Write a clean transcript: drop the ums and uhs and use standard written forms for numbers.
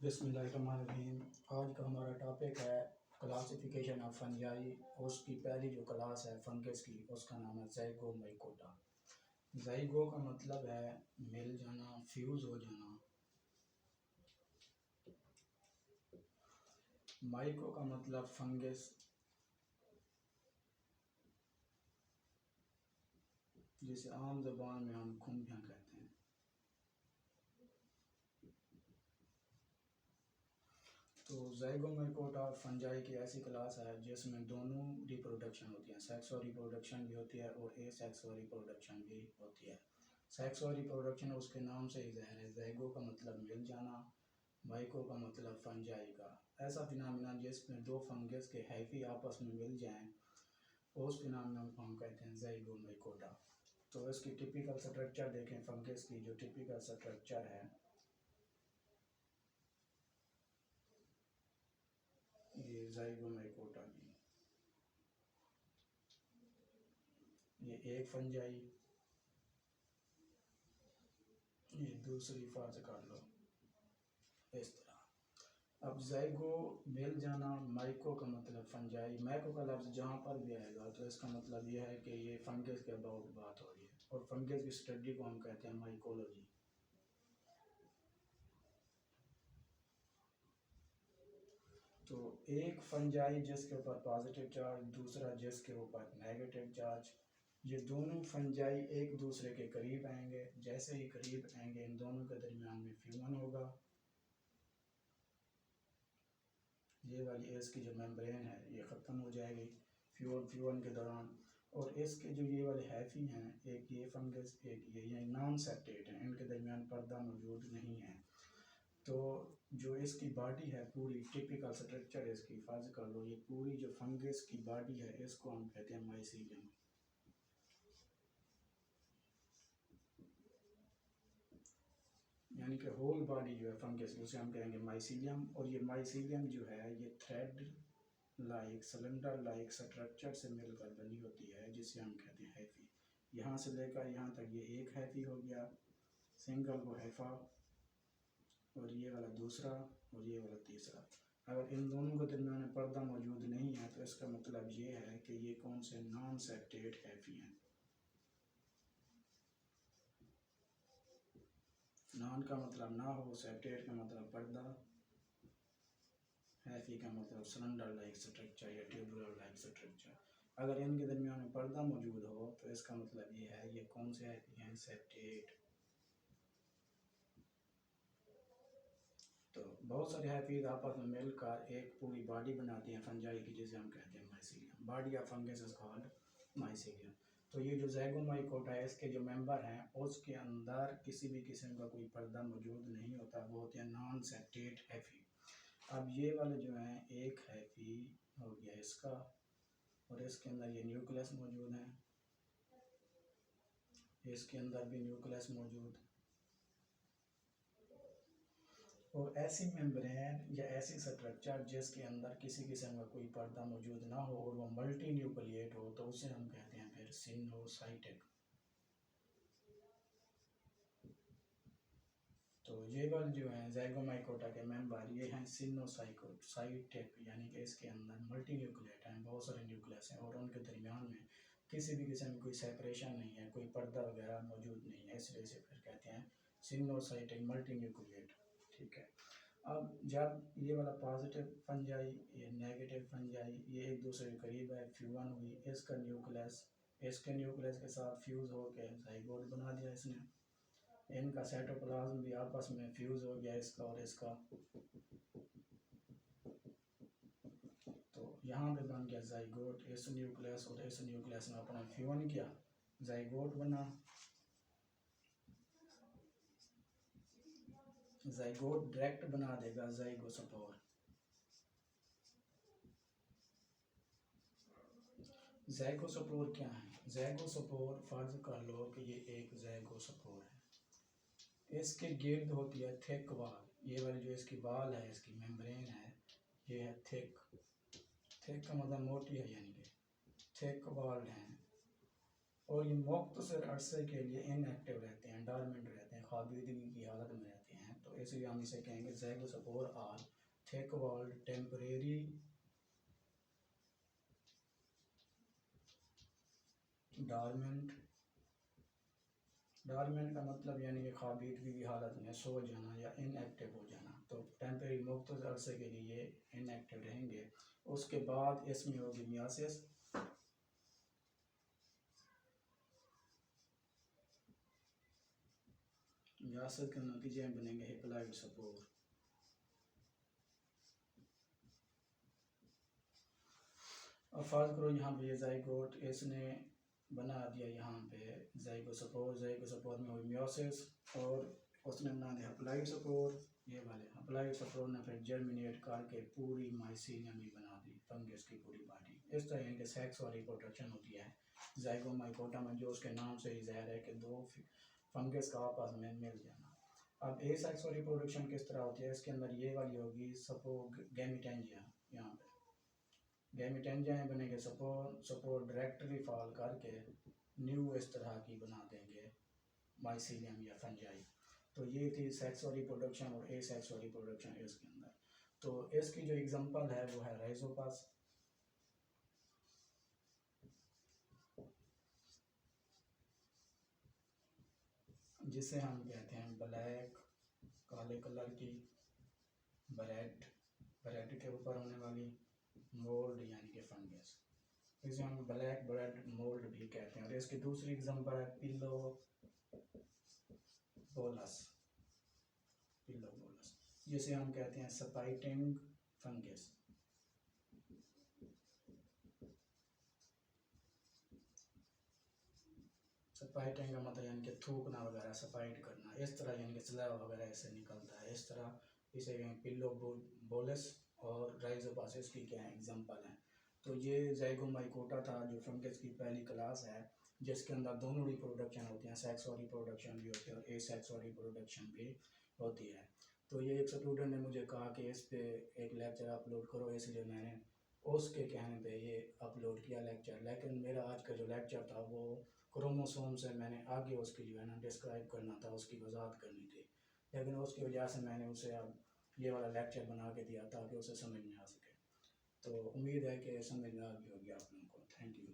बिस्मिल्लाहिर्रहमानिर्रहीम। आज का हमारा टॉपिक है क्लासिफिकेशन ऑफ फंजाई। उसकी पहली जो क्लास है फंगस की, उसका नाम है ज़ाइगो माइकोटा। ज़ाइगो का मतलब है मिल जाना, फ्यूज़ हो जाना। माइको का मतलब फंगस, जिसे आम ज़बान में हम खुम्बियाँ कहते हैं। तो ज़ाइगोमाइकोटा फंजाई की ऐसी क्लास है जिसमें दोनों रिप्रोडक्शन होती है, सेक्स और रिप्रोडक्शन भी होती है और ए सेक्स और रिप्रोडक्शन भी होती है। सेक्स और रिप्रोडक्शन उसके नाम से ही ज़ाहिर है। ज़ाइगो का मतलब मिल जाना, माइको का मतलब फंजाई का ऐसा फिनोमेना जिसमें दो फंगस के हैफी आपस में मिल जाएं, उस फिनोमेना को हम कहते हैं ज़ाइगोमाइकोटा। तो इसकी टिपिकल स्ट्रक्चर देखें। फंगस की जो टिपिकल स्ट्रक्चर है, ये ज़ाइगोमाइकोटा की, ये एक फंजाई, ये दूसरी फर्ज कर लो इस तरह। अब ज़ाइगो मिल जाना, माइको का मतलब फंजाई। माइको का लफ्ज़ जहाँ पर भी आएगा तो इसका मतलब यह है कि ये फंगस के अबाउट बात हो रही है और फंगस की स्टडी को हम कहते हैं माइकोलॉजी। तो एक फंजाई जिसके ऊपर पॉजिटिव चार्ज, दूसरा जिसके ऊपर नेगेटिव चार्ज, ये दोनों फंजाई एक दूसरे के करीब आएंगे। जैसे ही करीब आएंगे इन दोनों के दरमियान में फ्यूजन होगा। ये वाली इसकी जो मेम्ब्रेन है ये ख़त्म हो जाएगी फ्यूजन के दौरान। और इसके जो ये वाले हैफी हैं, एक ये फंगस एक ये नॉन सेप्टेट हैं, इनके दरमियान पर्दा मौजूद नहीं है। तो जो इसकी बॉडी है पूरी, टिपिकल स्ट्रक्चर इसकी फर्ज कर लो, ये पूरी जो फंगस की बॉडी है इसको हम कहते हैं माइसीलियम। यानी कि होल बॉडी जो है फंगस उसे हम कहेंगे माइसीलियम। और ये माइसीलियम जो है ये thread like, cylinder like structure से मिलकर बनी होती है, जिसे हम कहते हैं हैफी। यहाँ से लेकर यहाँ तक ये एक हैफी हो गया, सिंगल को हैफा, और ये वाला दूसरा और ये वाला तीसरा। अगर इन दोनों के दरमियान में पर्दा मौजूद नहीं है तो इसका मतलब ये है कि ये कौन से नॉन सेप्टेट हैफी हैं। नॉन का मतलब ना हो, सेप्टेट का मतलब पर्दा, हैफी का मतलब सिलेंडर लाइक स्ट्रक्चर या ट्यूबुलर लाइक स्ट्रक्चर। अगर इनके दरमियान में पर्दा मौजूद हो तो इसका मतलब ये है ये कौन से हैफी हैं, सेप्टेट। तो बहुत सारे हैफीज आपस में मिलकर एक पूरी बॉडी बनाती हैं फंजाई की, जिसे हम कहते हैं mycelium. Body of fungus is called mycelium. तो ये जो ज़ाइगोमाइकोटा है इसके जो मेंबर हैं उसके अंदर किसी भी किस्म का कोई पर्दा मौजूद नहीं होता, वो होते हैं नॉन सेप्टेट हैफी। अब ये वाले जो हैं, एक हैफी हो गया इसका, और इसके अंदर ये न्यूक्लियस मौजूद है, इसके अंदर भी न्यूक्लियस मौजूद। और ऐसी मेम्ब्रेन या ऐसी स्ट्रक्चर जिसके अंदर किसी किस्म का कोई पर्दा मौजूद ना हो और वो मल्टी न्यूक्लिएट हो तो उसे हम कहते हैं फिर सिनोसाइटिक। तो ये वाले जो हैं ज़ाइगोमाइकोटा के मेंबर, ये हैं सिनोसाइटिक, यानी कि इसके अंदर मल्टी न्यूक्लिएट हैं, बहुत सारे न्यूक्लियस हैं और उनके दरमियान में किसी भी किस्म की कोई सेपरेशन नहीं है, कोई पर्दा वगैरह मौजूद नहीं है, इसलिए इसे फिर कहते हैं सिनोसाइटिक मल्टी न्यूक्लिएट। ठीक है। अब जब ये वाला पॉजिटिव फंजाई, ये नेगेटिव फंजाई, ये एक दूसरे के करीब है, फ्यूजन हुई, इसका न्यूक्लियस इसके न्यूक्लियस के साथ फ्यूज़ होकर ज़ाइगोट बना दिया इसने। इनका साइटोप्लाज्म भी आपस में फ्यूज़ हो गया, इसका और इसका। तो यहाँ पे बन गया ज़ाइगोट। इस न्यूक्लियस और इस न्यूक्लियस ने अपना फ्यूजन किया, ज़ाइगोट बना। ज़ाइगोट डायरेक्ट बना देगा ज़ाइगोस्पोर। ज़ाइगोस्पोर क्या है? ज़ाइगोस्पोर फर्ज कर लो कि ये एक ज़ाइगोस्पोर है। इसके गिर्द होती है थिक वाल। ये वाली जो इसकी वाल है, इसकी मेम्ब्रेन है, ये है थिक। थिक का मतलब मोटी है, यानी कि थिक वाल है। और ये मुख्तसर अरसे के लिए इनएक्टिव रहते हैं, डॉर्मेंट रहते हैं, खाबिदगी की हालत में रहते हैं। तो इसलिए हम इसे कहेंगे zygospore are thick walled temporary dormant. Dormant का मतलब यानी कि ख्वाबीद की हालत में सो जाना या इनएक्टिव हो जाना। तो टेम्परेरी मुख्तसर अरसे के लिए इनएक्टिव रहेंगे। उसके बाद इसमें होगी मियासिस। मियासिस के नतीजे में बनेंगे हिप्लॉइड स्पोर। अब फर्ज करो यहाँ पे ये ज़ाइगोट इसने बना दिया यहाँ पे ज़ाइगोस्पोर। ज़ाइगोस्पोर में हुई मियोसिस और उसने बना दिया हप्लॉइड स्पोर। ये वाले हप्लॉइड स्पोर ने फिर जर्मिनेट करके पूरी माइसीलियम ही बना दी, फंगस की पूरी बॉडी। इस तरह इनके सेक्स और रिप्रोडक्शन होती है ज़ाइगोमाइकोटा में, जो उसके नाम से ही ज़ाहिर है कि दो फंगस का आपस में मिल जाना। अब ए सेक्स और रिप्रोडक्शन किस तरह होती है, इसके अंदर ये वाली होगी गैमिटेंजिया। यहाँ पे गैमिटेंजिया बनेंगे सपोर डायरेक्टली फॉल करके न्यू इस तरह की बना देंगे माइसीलियम या फंजाई। तो ये थी सेक्स और रिप्रोडक्शन और ए सेक्स और रिप्रोडक्शन इसके अंदर। तो इसकी जो एग्जांपल है वो है राइजोपस, जिसे हम कहते हैं ब्लैक, काले कलर की ब्रेड के ऊपर होने वाली मोल्ड यानी कि फंगस, इसे हम ब्लैक ब्रेड मोल्ड भी कहते हैं। और इसकी दूसरी एग्जांपल है पिलो बोलस, जिसे हम कहते हैं स्पाइटिंग फंगस। स्पाइटिंग का मतलब यानी कि थूकना वगैरह, स्पाइट करना, इस तरह यानी कि स्लैब वगैरह इससे निकलता है इस तरह। इसे पिलो बोलस और राइजोपासिस की क्या एग्जांपल हैं। तो ये ज़ाइगोमाइकोटा था जो फंगस की पहली क्लास है, जिसके अंदर दोनों रिप्रोडक्शन होती हैं, सेक्स और रिप्रोडक्शन भी होती है और ए सेक्स और रिप्रोडक्शन भी होती है। तो ये एक स्टूडेंट ने मुझे कहा कि इस पे एक लेक्चर अपलोड करो, इसलिए मैंने उसके कहने पे ये अपलोड किया लेक्चर। लेकिन मेरा आज का जो लेक्चर था वो क्रोमोसोम से मैंने आगे उसकी जो है ना डिस्क्राइब करना था, उसकी वजाहत करनी थी, लेकिन उसकी वजह से मैंने उसे अब ये वाला लेक्चर बना के दिया ताकि उसे समझ में आ सके। तो उम्मीद है कि समझ में आ गई होगी आप लोगों को। Thank you.